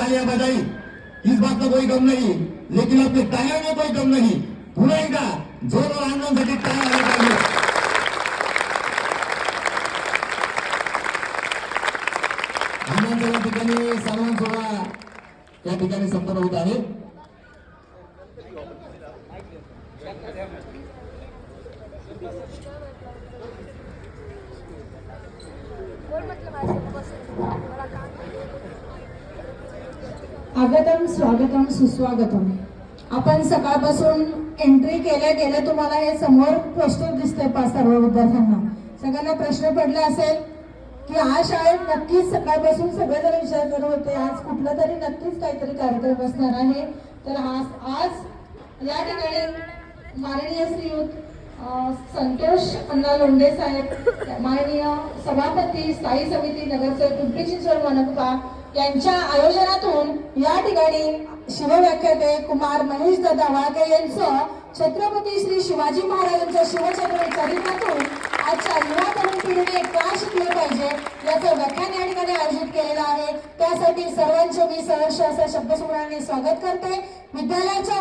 तालियां बजाई, इस बात का कोई गम नहीं, लेकिन अपने तालियों में कोई गम नहीं। पुन्हा एकदा जोरदार आंदोलनासाठी टाळ्या वाजवल्या पाहिजे। आनंद या ठिकाणी सन्मान सोहळा या ठिकाणी संपन्न होत आहे। आगतम स्वागतम सुस्वागतम। आपण सकाळपासून एंट्री केल्या तुम्हाला हे समोर पोस्टर दिसतंय सर्व विद्यार्थ्यांना सगळ्यांना प्रश्न पडला असेल की आज शाळेत नक्कीच सकाळपासून सगळेजण विचार करत होते आज कुठला तरी नक्कीच काहीतरी कार्यक्रम असणार आहे। तर आज या ठिकाणी माननीय श्रीयुत संतोष अण्णा लोंढे साहेब, माननीय सभापती स्थायी समिती नगरसेवक पिंपरी चिंचवड मनपा यांच्या आयोजनातून या ठिकाणी शिवव्याख्याते कुमार महेश दादा वाळके यांचं छत्रपती श्री शिवाजी महाराजांच्या शिवछत्र चरित्रातून आजच्या युवा तरुण पिढीने काय शिकले पाहिजे याचं व्याख्यान या ठिकाणी आयोजित केलेलं आहे। त्यासाठी सर्वांचे मी सहर्ष असं शब्दसमूहाने स्वागत करते। विद्यालयाच्या